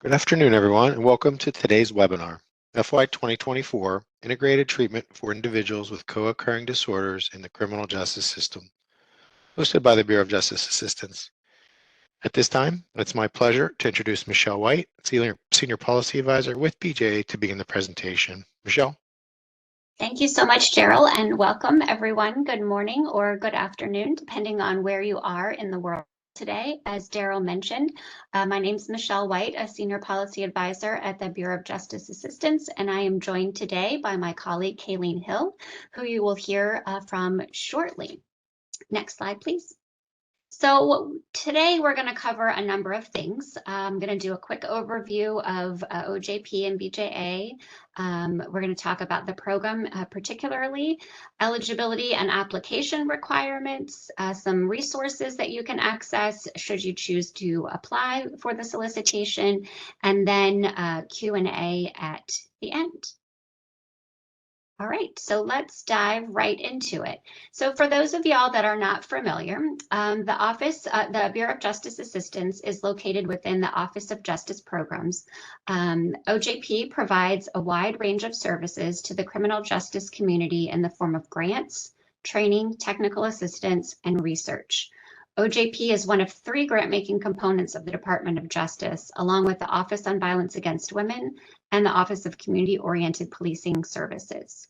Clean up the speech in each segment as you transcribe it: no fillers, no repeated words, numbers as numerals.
Good afternoon, everyone, and welcome to today's webinar, FY24 Integrated Treatment for Individuals with Co-occurring Disorders in the Criminal Justice System, hosted by the Bureau of Justice Assistance. At this time, it's my pleasure to introduce Michelle White, Senior Policy Advisor with BJA, to begin the presentation. Michelle. Thank you so much, Daryl, and welcome everyone. Good morning or good afternoon, depending on where you are in the world today. As Daryl mentioned, my name is Michelle White, a Senior Policy Advisor at the Bureau of Justice Assistance, and I am joined today by my colleague, Kayleen Hill, who you will hear from shortly. Next slide, please. So today we're going to cover a number of things. I'm going to do a quick overview of OJP and BJA. We're going to talk about the program, particularly eligibility and application requirements, some resources that you can access should you choose to apply for the solicitation, and then Q&A at the end. All right, so let's dive right into it. So for those of y'all that are not familiar, the Bureau of Justice Assistance is located within the Office of Justice Programs. OJP provides a wide range of services to the criminal justice community in the form of grants, training, technical assistance, and research. OJP is one of 3 grant-making components of the Department of Justice, along with the Office on Violence Against Women and the Office of Community-Oriented Policing Services.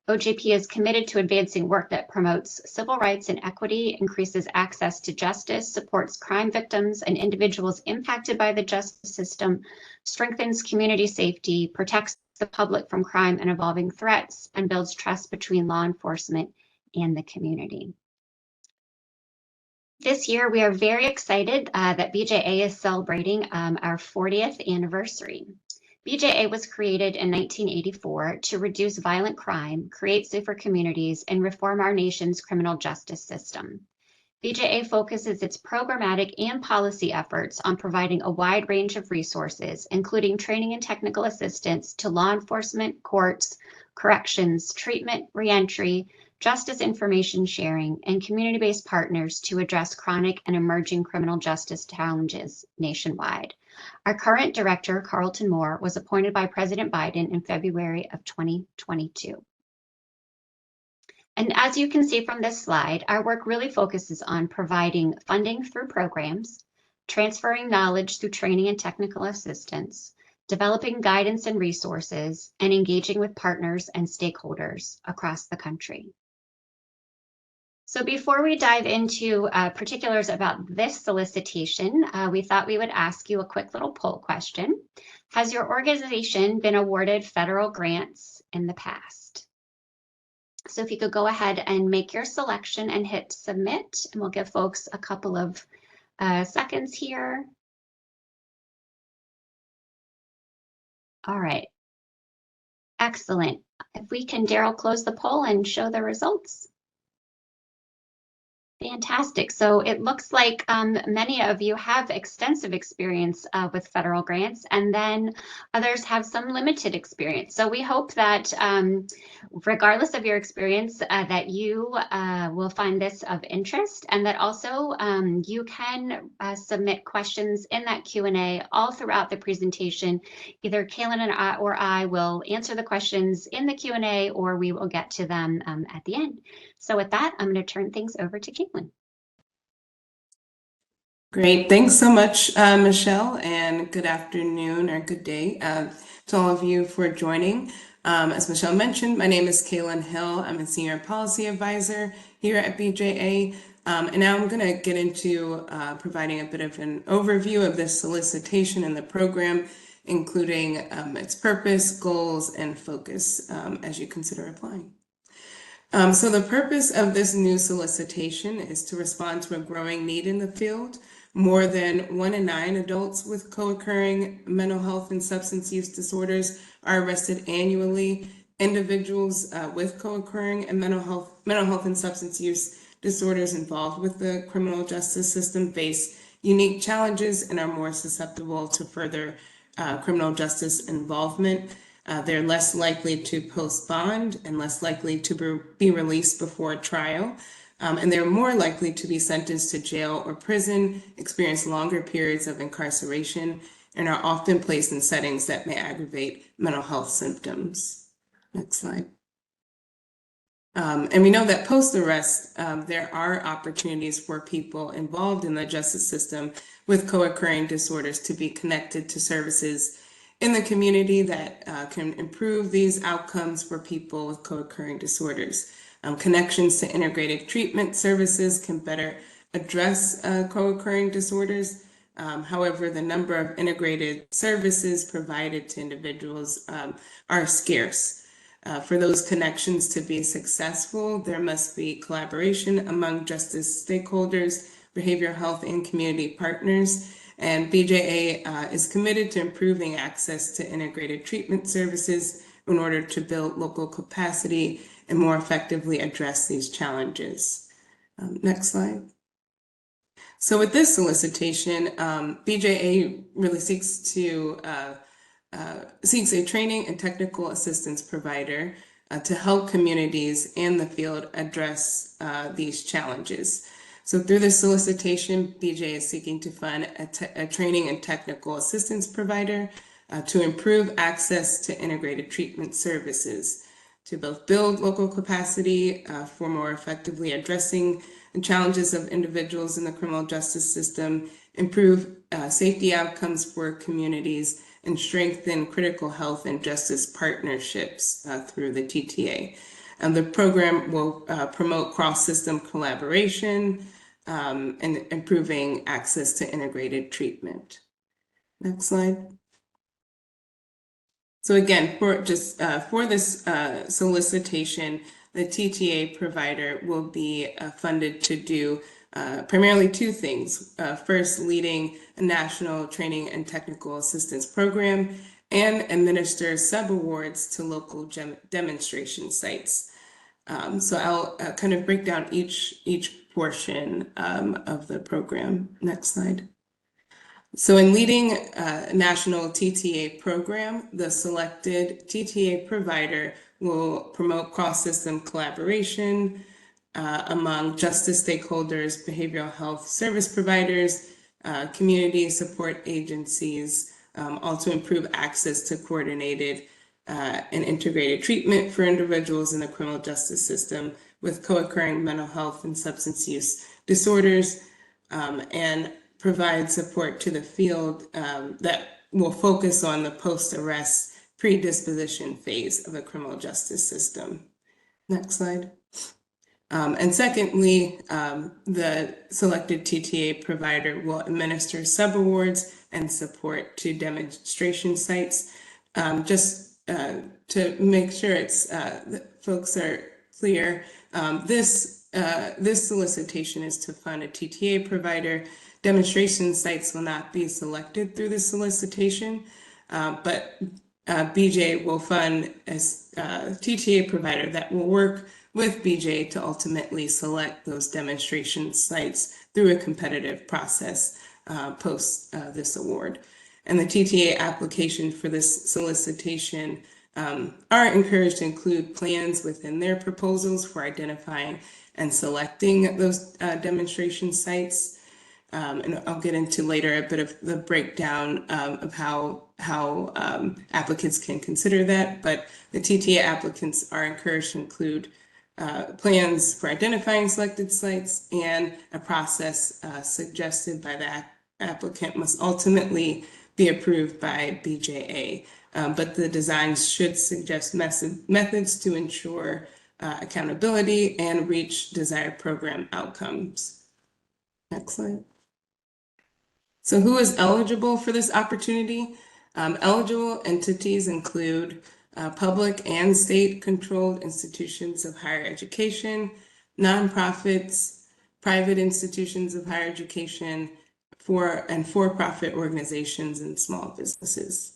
OJP is committed to advancing work that promotes civil rights and equity, increases access to justice, supports crime victims and individuals impacted by the justice system, strengthens community safety, protects the public from crime and evolving threats, and builds trust between law enforcement and the community. This year, we are very excited that BJA is celebrating our 40th anniversary. BJA was created in 1984 to reduce violent crime, create safer communities, and reform our nation's criminal justice system. BJA focuses its programmatic and policy efforts on providing a wide range of resources, including training and technical assistance to law enforcement, courts, corrections, treatment, reentry, justice information sharing, and community-based partners to address chronic and emerging criminal justice challenges nationwide. Our current director, Carlton Moore, was appointed by President Biden in February of 2022. And as you can see from this slide, our work really focuses on providing funding through programs, transferring knowledge through training and technical assistance, developing guidance and resources, and engaging with partners and stakeholders across the country. So before we dive into particulars about this solicitation, we thought we would ask you a quick little poll question. Has your organization been awarded federal grants in the past? So if you could go ahead and make your selection and hit submit, and we'll give folks a couple of seconds here. All right. Excellent. If we can, Daryl, close the poll and show the results. Fantastic. So it looks like many of you have extensive experience with federal grants, and then others have some limited experience. So we hope that regardless of your experience, that you will find this of interest, and that also you can submit questions in that Q&A all throughout the presentation. Either Kaylin and I will answer the questions in the Q&A, or we will get to them at the end. So with that, I'm going to turn things over to Caitlin. Great. Thanks so much, Michelle, and good afternoon or good day to all of you for joining. As Michelle mentioned, my name is Kaylin Hill. I'm a Senior Policy Advisor here at BJA. And now I'm going to get into providing a bit of an overview of this solicitation and the program, including its purpose, goals, and focus as you consider applying. So the purpose of this new solicitation is to respond to a growing need in the field. More than 1 in 9 adults with co-occurring mental health and substance use disorders are arrested annually. Individuals with co-occurring and mental health and substance use disorders involved with the criminal justice system face unique challenges and are more susceptible to further criminal justice involvement. They're less likely to post bond and less likely to be released before trial. And they're more likely to be sentenced to jail or prison, experience longer periods of incarceration, and are often placed in settings that may aggravate mental health symptoms. Next slide. And we know that post-arrest, there are opportunities for people involved in the justice system with co-occurring disorders to be connected to services in the community that can improve these outcomes for people with co-occurring disorders. Connections to integrated treatment services can better address co-occurring disorders. However, the number of integrated services provided to individuals are scarce. For those connections to be successful, there must be collaboration among justice stakeholders, behavioral health, and community partners. And BJA is committed to improving access to integrated treatment services in order to build local capacity and more effectively address these challenges. Next slide. So with this solicitation, BJA really seeks a training and technical assistance provider to help communities and the field address these challenges. So through this solicitation, BJA is seeking to fund a training and technical assistance provider to improve access to integrated treatment services, to both build local capacity for more effectively addressing the challenges of individuals in the criminal justice system, improve safety outcomes for communities, and strengthen critical health and justice partnerships through the TTA. And the program will promote cross-system collaboration and improving access to integrated treatment. Next slide. So again, for this solicitation, the TTA provider will be funded to do primarily two things. First, leading a national training and technical assistance program, and administer sub-awards to local demonstration sites. So I'll kind of break down each portion of the program. Next slide. So in leading a national TTA program, the selected TTA provider will promote cross-system collaboration among justice stakeholders, behavioral health service providers, community support agencies, all to improve access to coordinated and integrated treatment for individuals in the criminal justice system with co-occurring mental health and substance use disorders, and provide support to the field that will focus on the post-arrest predisposition phase of the criminal justice system. Next slide. And secondly, the selected TTA provider will administer sub-awards and support to demonstration sites. Just to make sure that folks are clear, this solicitation is to fund a TTA provider. Demonstration sites will not be selected through this solicitation, but BJ will fund a TTA provider that will work with BJ to ultimately select those demonstration sites through a competitive process post this award. And the TTA application for this solicitation are encouraged to include plans within their proposals for identifying and selecting those demonstration sites. And I'll get into later a bit of the breakdown of how applicants can consider that, but the TTA applicants are encouraged to include plans for identifying selected sites, and a process suggested by the applicant must ultimately be approved by BJA. But the designs should suggest methods to ensure accountability and reach desired program outcomes. Next slide. So who is eligible for this opportunity? Eligible entities include public and state-controlled institutions of higher education, nonprofits, private institutions of higher education, for-profit organizations, and small businesses.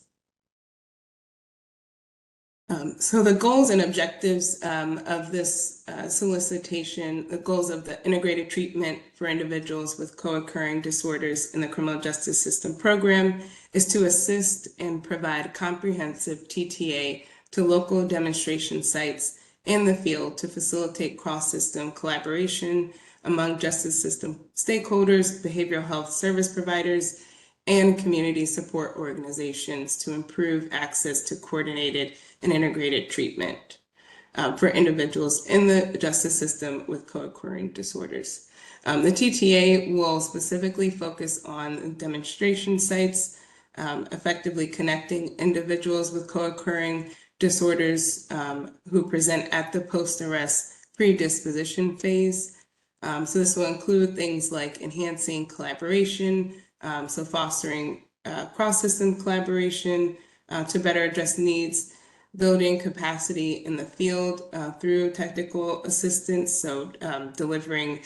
So the goals and objectives of this solicitation, the goals of the integrated treatment for individuals with co-occurring disorders in the criminal justice system program, is to assist and provide comprehensive TTA to local demonstration sites in the field to facilitate cross-system collaboration among justice system stakeholders, behavioral health service providers, and community support organizations to improve access to coordinated and integrated treatment for individuals in the justice system with co-occurring disorders. The TTA will specifically focus on demonstration sites, effectively connecting individuals with co-occurring disorders who present at the post-arrest predisposition phase. So this will include things like enhancing collaboration, so fostering cross-system collaboration to better address needs, building capacity in the field through technical assistance, so delivering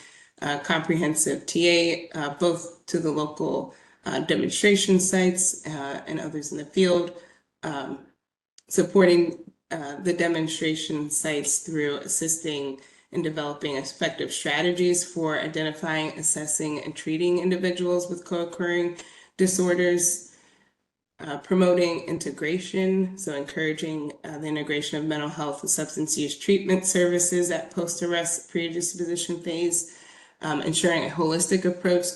comprehensive TA both to the local demonstration sites and others in the field, supporting the demonstration sites through assisting in developing effective strategies for identifying, assessing, and treating individuals with co-occurring disorders, promoting integration, so encouraging the integration of mental health and substance use treatment services at post-arrest predisposition phase, ensuring a holistic approach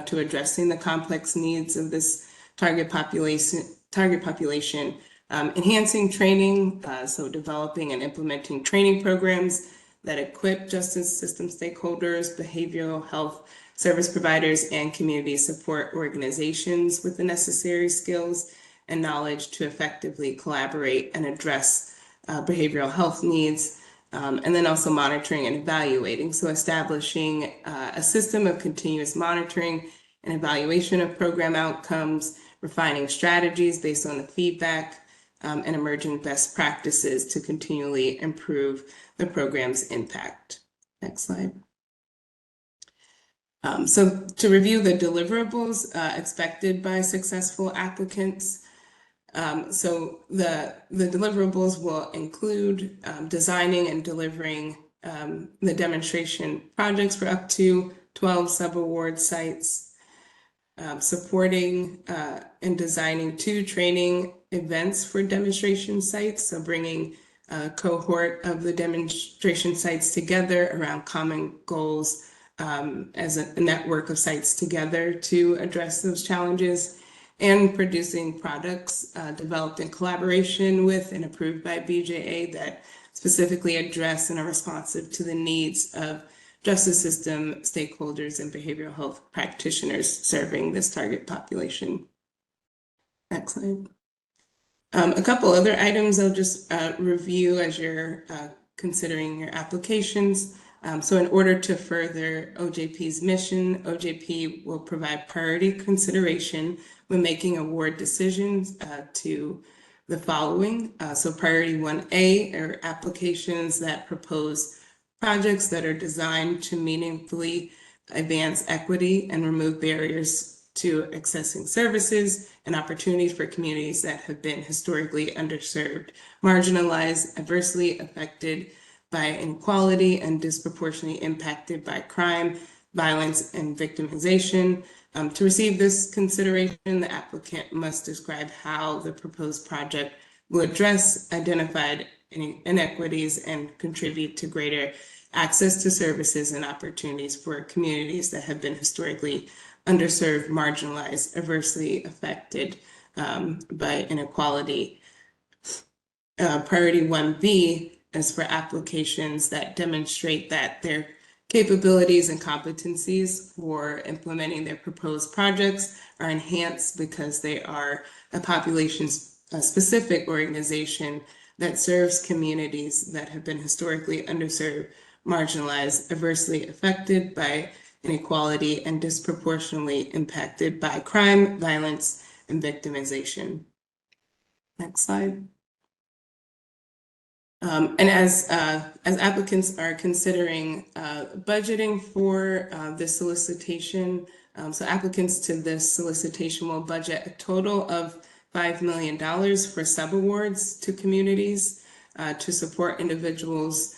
to addressing the complex needs of this target population, enhancing training, so developing and implementing training programs that equip justice system stakeholders, behavioral health service providers, and community support organizations with the necessary skills and knowledge to effectively collaborate and address behavioral health needs, and then also monitoring and evaluating. So establishing a system of continuous monitoring and evaluation of program outcomes, refining strategies based on the feedback, and emerging best practices to continually improve the program's impact. Next slide. So to review the deliverables expected by successful applicants, so the deliverables will include designing and delivering the demonstration projects for up to 12 subaward sites, supporting and designing 2 training events for demonstration sites, so bringing a cohort of the demonstration sites together around common goals as a network of sites together to address those challenges, and producing products developed in collaboration with and approved by BJA that specifically address and are responsive to the needs of justice system stakeholders and behavioral health practitioners serving this target population. Next slide. A couple other items I'll just review as you're considering your applications. So in order to further OJP's mission, OJP will provide priority consideration when making award decisions to the following. So priority 1A are applications that propose projects that are designed to meaningfully advance equity and remove barriers to accessing services and opportunities for communities that have been historically underserved, marginalized, adversely affected by inequality, and disproportionately impacted by crime, violence, and victimization. To receive this consideration, the applicant must describe how the proposed project will address identified inequities and contribute to greater access to services and opportunities for communities that have been historically underserved, marginalized, adversely affected by inequality. Priority 1B is for applications that demonstrate that their capabilities and competencies for implementing their proposed projects are enhanced because they are a population-specific organization that serves communities that have been historically underserved, marginalized, adversely affected by inequality, and disproportionately impacted by crime, violence, and victimization. Next slide. And as applicants are considering budgeting for this solicitation, so applicants to this solicitation will budget a total of $5 million for subawards to communities to support individuals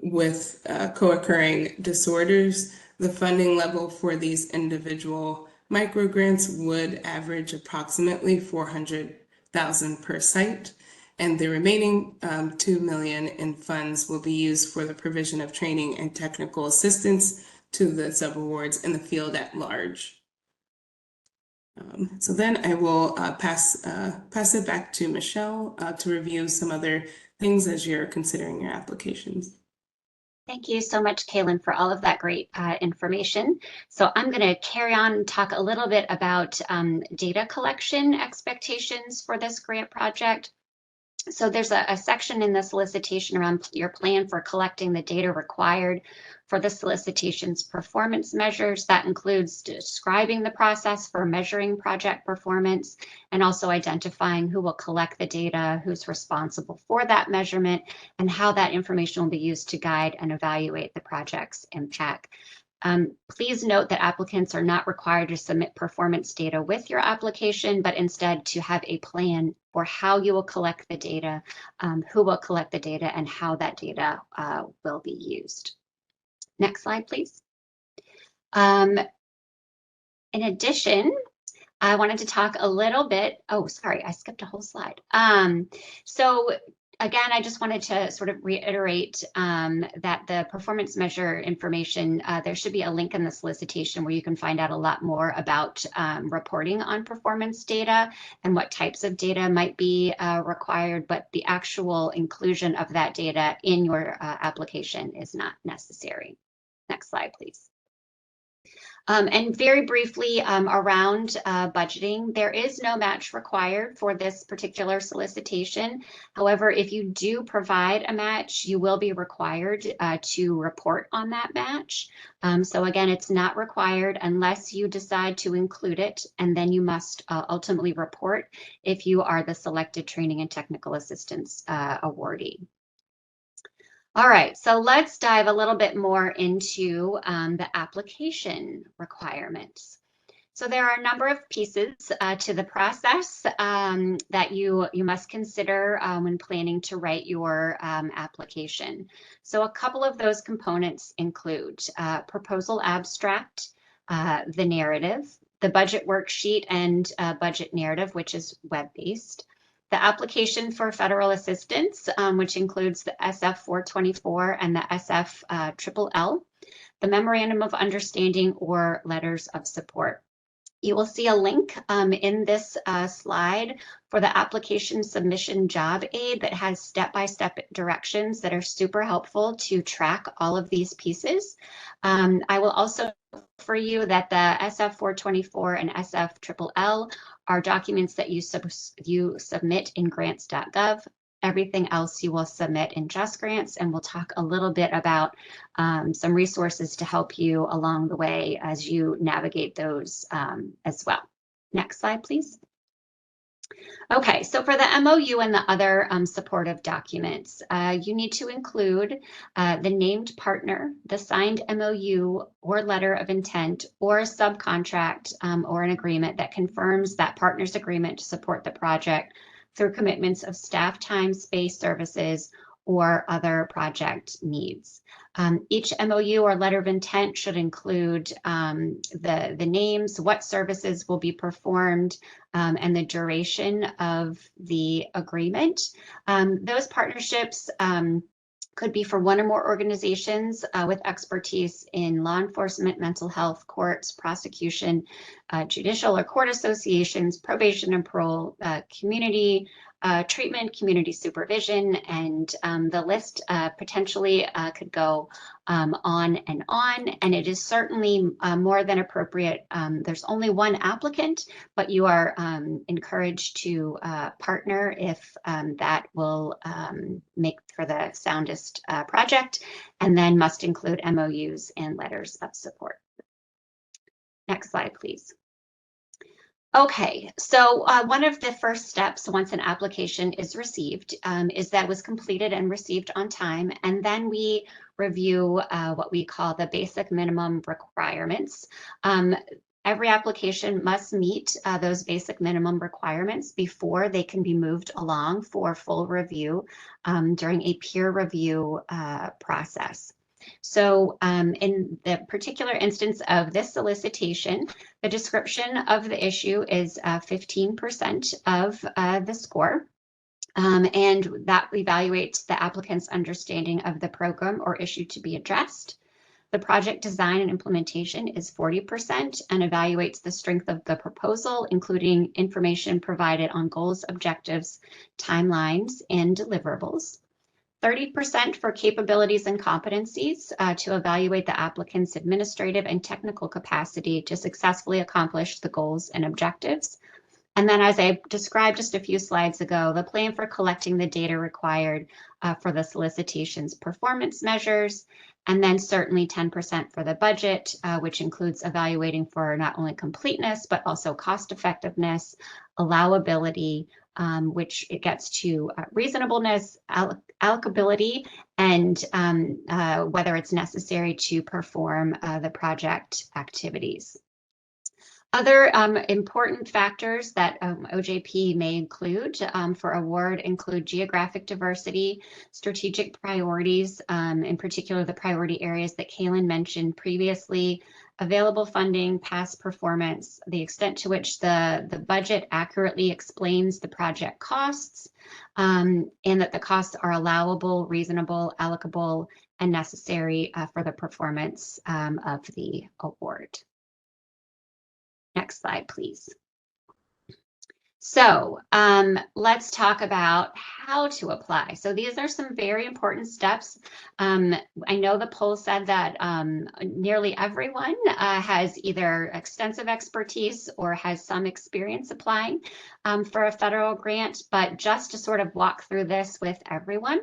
with co-occurring disorders. The funding level for these individual microgrants would average approximately $400,000 per site, and the remaining $2 million in funds will be used for the provision of training and technical assistance to the subawards in the field at large. So then I will pass it back to Michelle to review some other things as you're considering your applications. Thank you so much, Kaylin, for all of that great information. So I'm going to carry on and talk a little bit about data collection expectations for this grant project. So there's a section in the solicitation around your plan for collecting the data required for the solicitation's performance measures. That includes describing the process for measuring project performance and also identifying who will collect the data, who's responsible for that measurement, and how that information will be used to guide and evaluate the project's impact. Please note that applicants are not required to submit performance data with your application, but instead to have a plan for how you will collect the data, who will collect the data, and how that data will be used. Next slide, please. In addition, I wanted to talk a little bit, oh, sorry, I skipped a whole slide. So again, I just wanted to sort of reiterate that the performance measure information, there should be a link in the solicitation where you can find out a lot more about reporting on performance data and what types of data might be required, but the actual inclusion of that data in your application is not necessary. Next slide, please. And very briefly around budgeting, there is no match required for this particular solicitation. However, if you do provide a match, you will be required to report on that match. So again, it's not required unless you decide to include it, and then you must ultimately report if you are the selected training and technical assistance awardee. All right, so let's dive a little bit more into the application requirements. So there are a number of pieces to the process that you must consider when planning to write your application. So a couple of those components include proposal abstract, the narrative, the budget worksheet and budget narrative, which is web-based, the application for federal assistance, which includes the SF-424 and the SF-LLL, the memorandum of understanding or letters of support. You will see a link in this slide for the application submission job aid that has step-by-step directions that are super helpful to track all of these pieces. I will also for you that the SF-424 and SF-LLL are documents that you submit in grants.gov. Everything else you will submit in JustGrants, and we'll talk a little bit about some resources to help you along the way as you navigate those as well. Next slide, please. Okay, so for the MOU and the other supportive documents, you need to include the named partner, the signed MOU or letter of intent, or a subcontract or an agreement that confirms that partner's agreement to support the project through commitments of staff time, space, services, or other project needs. Each MOU or letter of intent should include the names, what services will be performed, and the duration of the agreement. Those partnerships could be for one or more organizations with expertise in law enforcement, mental health, courts, prosecution, judicial or court associations, probation and parole, community treatment, community supervision, and the list potentially could go on, and it is certainly more than appropriate. There's only one applicant, but you are encouraged to partner if that will make for the soundest project, and then must include MOUs and letters of support. Next slide, please. Okay, so one of the first steps once an application is received is that it was completed and received on time, and then we review what we call the basic minimum requirements. Every application must meet those basic minimum requirements before they can be moved along for full review during a peer review process. So in the particular instance of this solicitation, the description of the issue is 15% of the score. And that evaluates the applicant's understanding of the program or issue to be addressed. The project design and implementation is 40% and evaluates the strength of the proposal, including information provided on goals, objectives, timelines, and deliverables. 30% for capabilities and competencies to evaluate the applicant's administrative and technical capacity to successfully accomplish the goals and objectives. And then, as I described just a few slides ago, the plan for collecting the data required for the solicitation's performance measures, and then certainly 10% for the budget, which includes evaluating for not only completeness, but also cost effectiveness, allowability, which it gets to reasonableness, allocability, and whether it's necessary to perform the project activities. Other important factors that OJP may include for award include geographic diversity, strategic priorities, in particular the priority areas that Kaylin mentioned previously, available funding, past performance, the extent to which the budget accurately explains the project costs, and that the costs are allowable, reasonable, allocable, and necessary for the performance of the award. Next slide, please. So let's talk about how to apply. So these are some very important steps. I know the poll said that nearly everyone has either extensive expertise or has some experience applying for a federal grant, but just to sort of walk through this with everyone,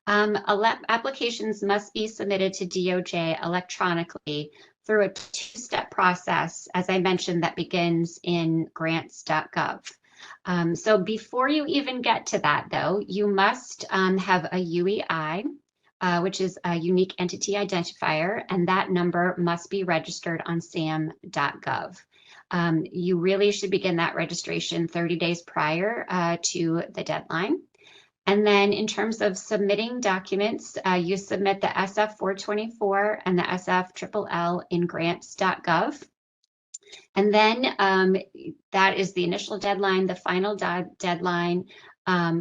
applications must be submitted to DOJ electronically through a two-step process, as I mentioned, that begins in grants.gov. So before you even get to that, though, you must have a UEI, which is a unique entity identifier, and that number must be registered on sam.gov. You really should begin that registration 30 days prior to the deadline. And then in terms of submitting documents, you submit the SF424 and the SF in grants.gov. And then that is the initial deadline. The final deadline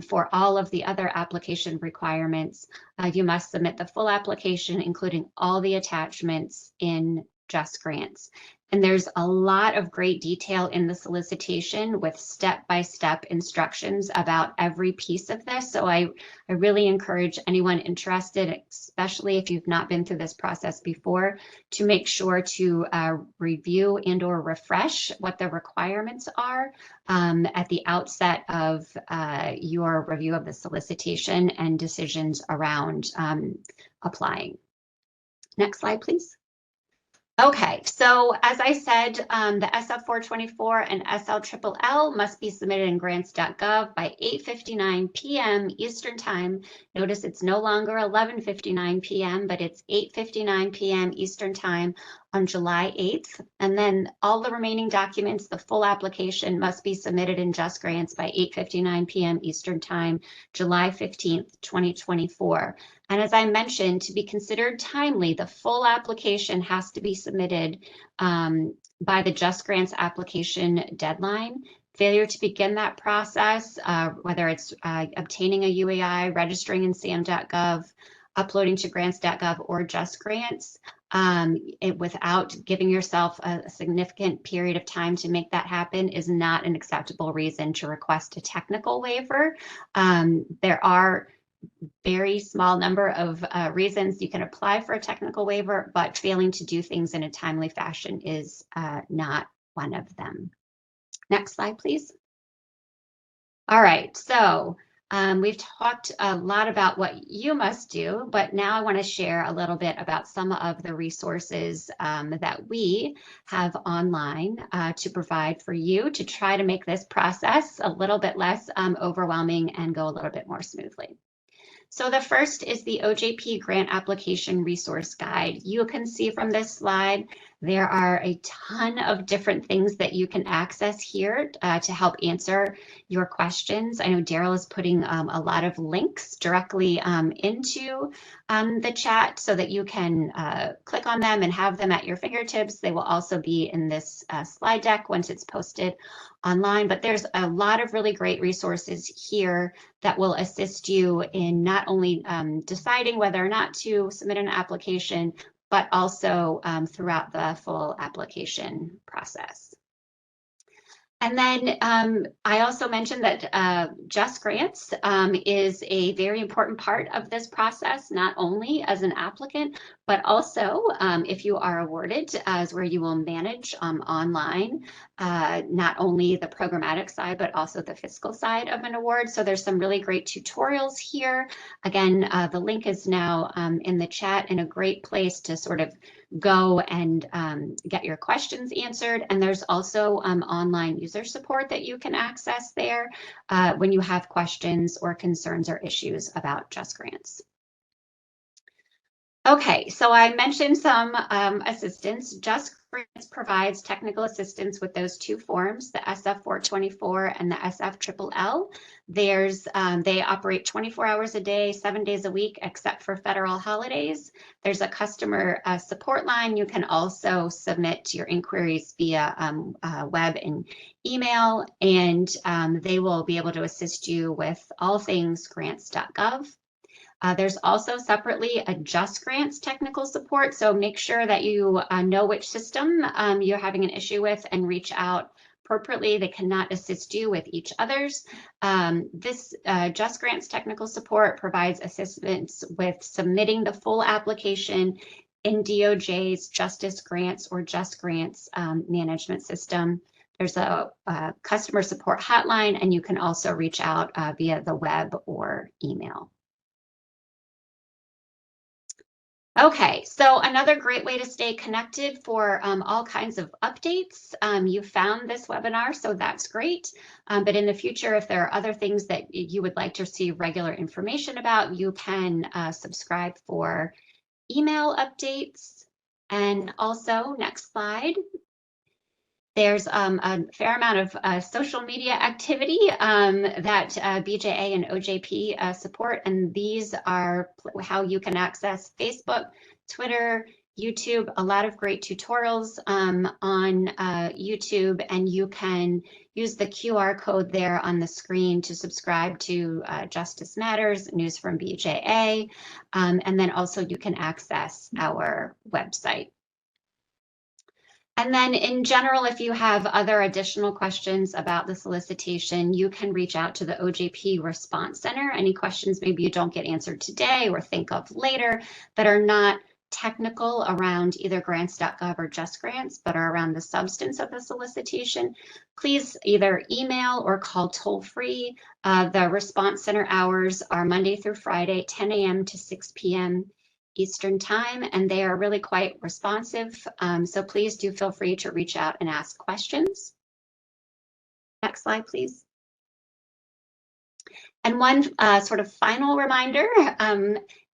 for all of the other application requirements, you must submit the full application, including all the attachments in Just Grants. And there's a lot of great detail in the solicitation with step-by-step instructions about every piece of this. So I really encourage anyone interested, especially if you've not been through this process before, to make sure to review and or refresh what the requirements are at the outset of your review of the solicitation and decisions around applying. Next slide, please. Okay, so as I said, the SF424 and SLLL must be submitted in grants.gov by 8:59 p.m. Eastern Time. Notice it's no longer 11:59 p.m., but it's 8:59 p.m. Eastern Time on July 8th. And then all the remaining documents, the full application, must be submitted in Just Grants by 8:59 p.m. Eastern Time, July 15th, 2024. And as I mentioned, to be considered timely, the full application has to be submitted by the Just Grants application deadline. Failure to begin that process, whether it's obtaining a UEI, registering in sam.gov, uploading to grants.gov, or Just Grants, without giving yourself a significant period of time to make that happen is not an acceptable reason to request a technical waiver. There are very small number of reasons you can apply for a technical waiver, but failing to do things in a timely fashion is not one of them. Next slide, please. All right, so we've talked a lot about what you must do, but now I want to share a little bit about some of the resources that we have online to provide for you to try to make this process a little bit less overwhelming and go a little bit more smoothly. So the first is the OJP Grant Application Resource Guide. You can see from this slide, there are a ton of different things that you can access here to help answer your questions. I know Daryl is putting a lot of links directly into the chat so that you can click on them and have them at your fingertips. They will also be in this slide deck once it's posted online, but there's a lot of really great resources here that will assist you in not only deciding whether or not to submit an application, but also throughout the full application process. And then I also mentioned that Just Grants is a very important part of this process, not only as an applicant, but also if you are awarded, as where you will manage online, not only the programmatic side, but also the fiscal side of an award. So there's some really great tutorials here. Again, the link is now in the chat, and a great place to sort of go and get your questions answered. And there's also online user support that you can access there when you have questions or concerns or issues about Just Grants. Okay, so I mentioned some assistance. Just Grants provides technical assistance with those two forms, the SF424 and the SFLL. They operate 24 hours a day, 7 days a week, except for federal holidays. There's a customer support line. You can also submit your inquiries via web and email, and they will be able to assist you with all things grants.gov. There's also separately a Just Grants technical support, so make sure that you know which system you're having an issue with and reach out appropriately. They cannot assist you with each other's. This Just Grants technical support provides assistance with submitting the full application in DOJ's Justice Grants or Just Grants management system. There's a customer support hotline, and you can also reach out via the web or email. Okay, so another great way to stay connected for all kinds of updates. You found this webinar, so that's great. But in the future, if there are other things that you would like to see regular information about, you can subscribe for email updates. And also, next slide. There's a fair amount of social media activity that BJA and OJP support, and these are how you can access Facebook, Twitter, YouTube, a lot of great tutorials on YouTube, and you can use the QR code there on the screen to subscribe to Justice Matters, News from BJA, and then also you can access our website. And then in general, if you have other additional questions about the solicitation, you can reach out to the OJP Response Center. Any questions maybe you don't get answered today or think of later that are not technical around either grants.gov or Just Grants, but are around the substance of the solicitation, please either email or call toll free. The Response Center hours are Monday through Friday, 10 a.m. to 6 p.m. Eastern Time, and they are really quite responsive. So please do feel free to reach out and ask questions. Next slide, please. And one sort of final reminder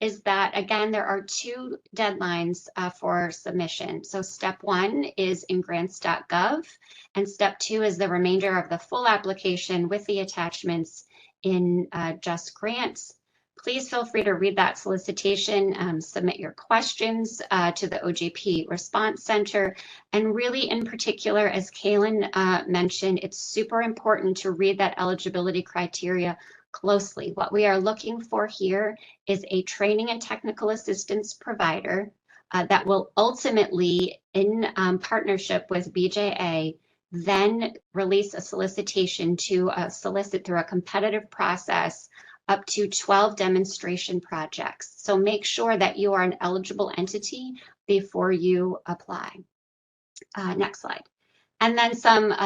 is that, again, there are two deadlines for submission. So step one is in grants.gov, and step two is the remainder of the full application with the attachments in Just Grants. Please feel free to read that solicitation, submit your questions to the OJP Response Center. And really, in particular, as Kaylin mentioned, it's super important to read that eligibility criteria closely. What we are looking for here is a training and technical assistance provider that will ultimately, in partnership with BJA, then release a solicitation to solicit through a competitive process up to 12 demonstration projects. So make sure that you are an eligible entity before you apply. Next slide. And then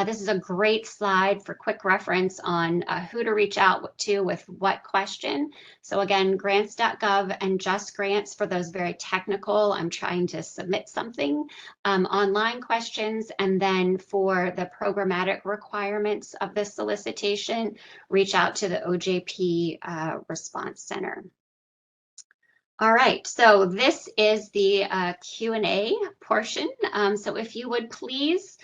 this is a great slide for quick reference on who to reach out to with what question. So again, grants.gov and Just Grants for those very technical, I'm trying to submit something, online questions. And then for the programmatic requirements of the solicitation, reach out to the OJP Response Center. All right, so this is the Q&A portion. So if you would please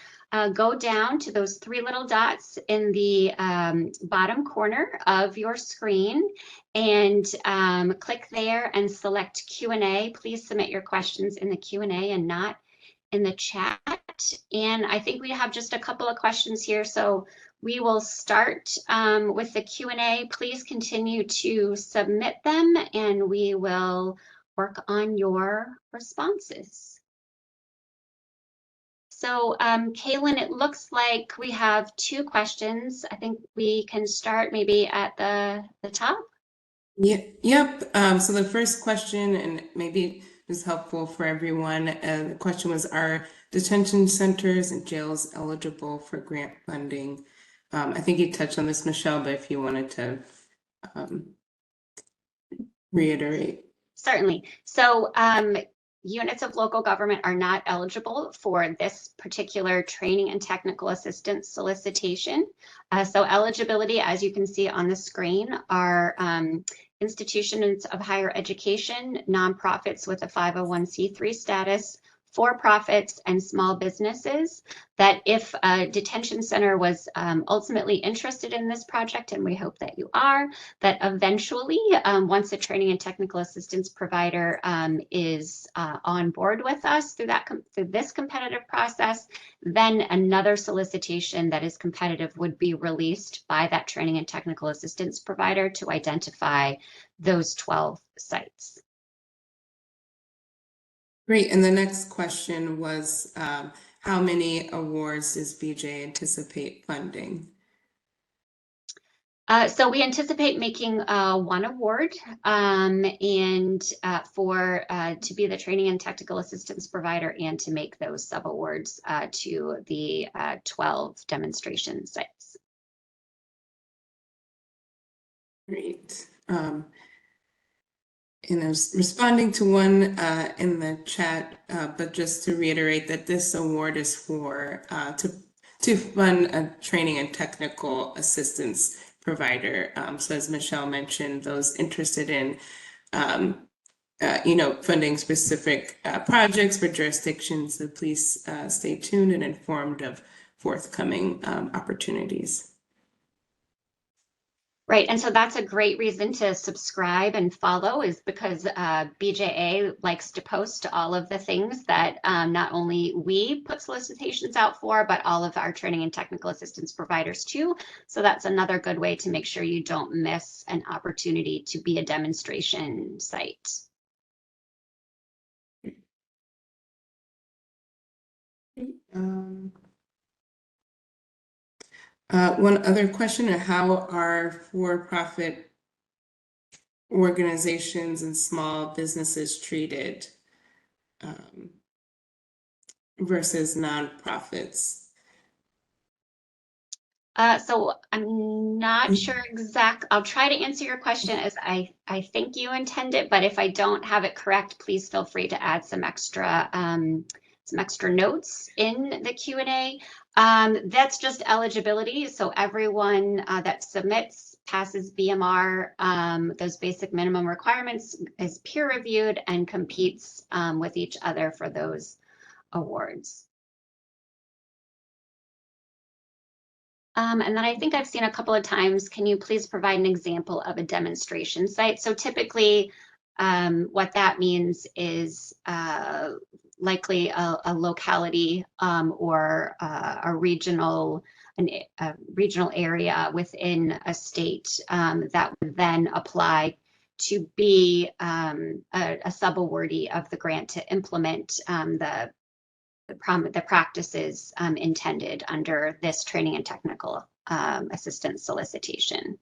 go down to those three little dots in the bottom corner of your screen and click there and select Q&A. Please submit your questions in the Q&A and not in the chat. And I think we have just a couple of questions here, so we will start with the Q&A. Please continue to submit them, and we will work on your responses. So Kaylin, it looks like we have 2 questions. I think we can start maybe at the top. Yep. So the first question, and maybe is helpful for everyone, the question was, are detention centers and jails eligible for grant funding? I think you touched on this, Michelle, but if you wanted to reiterate. Certainly. So units of local government are not eligible for this particular training and technical assistance solicitation. So eligibility, as you can see on the screen, are institutions of higher education, nonprofits with a 501c3 status, for-profits, and small businesses. That if a detention center was ultimately interested in this project, and we hope that you are, that eventually, once a training and technical assistance provider is on board with us through this competitive process, then another solicitation that is competitive would be released by that training and technical assistance provider to identify those 12 sites. Great. And the next question was, how many awards does BJ anticipate funding? So we anticipate making 1 award and to be the training and technical assistance provider and to make those sub-awards to the 12 demonstration sites. Great. And I was responding to one in the chat, but just to reiterate that this award is for to fund a training and technical assistance provider. So as Michelle mentioned, those interested in funding specific projects for jurisdictions, so please stay tuned and informed of forthcoming opportunities. Right, and so that's a great reason to subscribe and follow, is because BJA likes to post all of the things that not only we put solicitations out for, but all of our training and technical assistance providers too. So that's another good way to make sure you don't miss an opportunity to be a demonstration site. One other question, how are for-profit organizations and small businesses treated versus nonprofits? So I'm not sure I'll try to answer your question as I think you intend it, but if I don't have it correct, please feel free to add some extra notes in the Q&A. That's just eligibility. So everyone that submits, passes BMR, those basic minimum requirements, is peer reviewed and competes with each other for those awards. And then I think I've seen a couple of times, can you please provide an example of a demonstration site? So typically what that means is likely a locality or a regional area within a state that would then apply to be a sub-awardee of the grant to implement the practices intended under this training and technical assistance solicitation.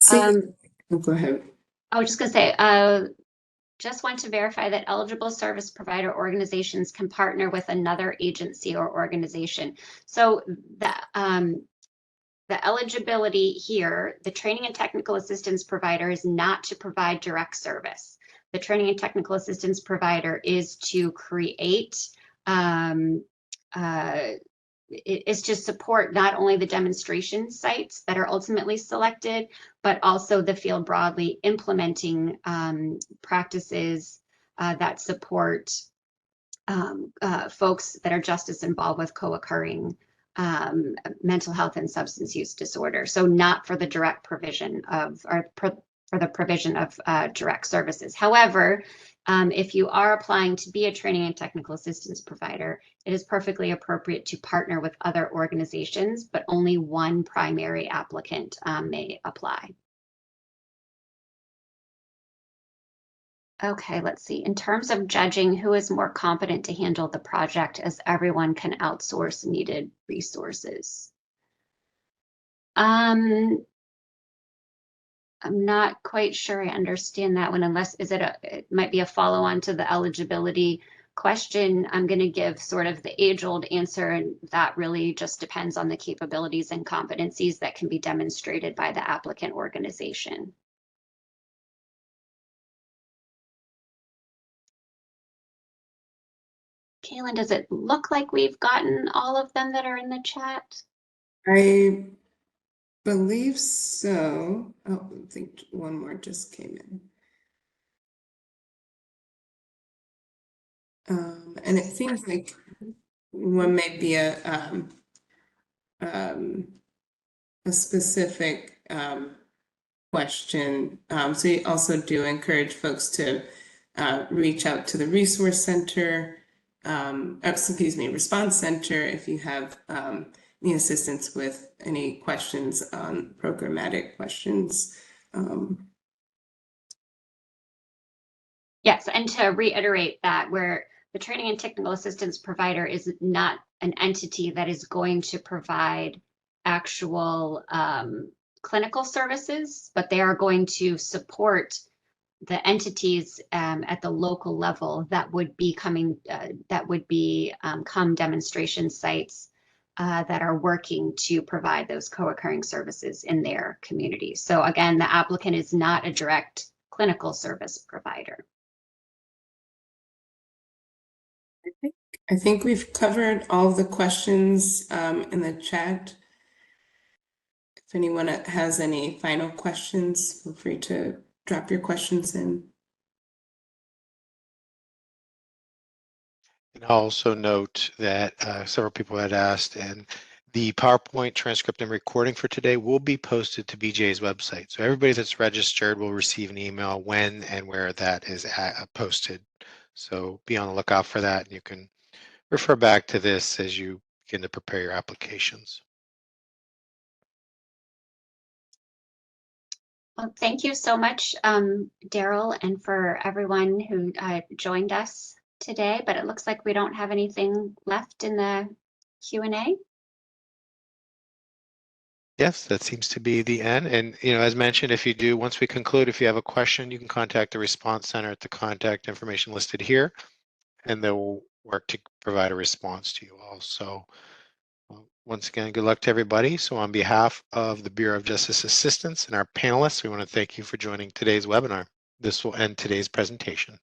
Go ahead. I was just going to say, just want to verify that eligible service provider organizations can partner with another agency or organization. So the eligibility here, the training and technical assistance provider is not to provide direct service. The training and technical assistance provider is to create, is to support not only the demonstration sites that are ultimately selected, but also the field broadly, implementing practices that support folks that are just as involved with co-occurring mental health and substance use disorder. So not for the direct provision of, or for the provision of direct services. However, If you are applying to be a training and technical assistance provider, it is perfectly appropriate to partner with other organizations, but only one primary applicant may apply. Okay, let's see. In terms of judging who is more competent to handle the project, as everyone can outsource needed resources. I'm not quite sure I understand that one, unless it might be a follow-on to the eligibility question. I'm going to give sort of the age-old answer, and that really just depends on the capabilities and competencies that can be demonstrated by the applicant organization. Kaylin, does it look like we've gotten all of them that are in the chat? I believe so. Oh, I think one more just came in. And it seems like one may be a specific question. So you also do encourage folks to reach out to the resource center, response center, if you have any assistance with any questions on programmatic questions. Yes, and to reiterate that, where the training and technical assistance provider is not an entity that is going to provide actual clinical services, but they are going to support the entities at the local level that would be coming, come demonstration sites that are working to provide those co-occurring services in their community. So again, the applicant is not a direct clinical service provider. I think we've covered all of the questions in the chat. If anyone has any final questions, feel free to drop your questions in. And I'll also note that several people had asked, and the PowerPoint transcript and recording for today will be posted to BJ's website. So everybody that's registered will receive an email when and where that is posted. So be on the lookout for that, and you can refer back to this as you begin to prepare your applications. Well, thank you so much, Daryl, and for everyone who joined us today, but it looks like we don't have anything left in the Q&A. Yes, that seems to be the end. And, as mentioned, once we conclude, if you have a question, you can contact the response center at the contact information listed here, and they will work to provide a response to you all. So once again, good luck to everybody. So on behalf of the Bureau of Justice Assistance and our panelists, we want to thank you for joining today's webinar. This will end today's presentation.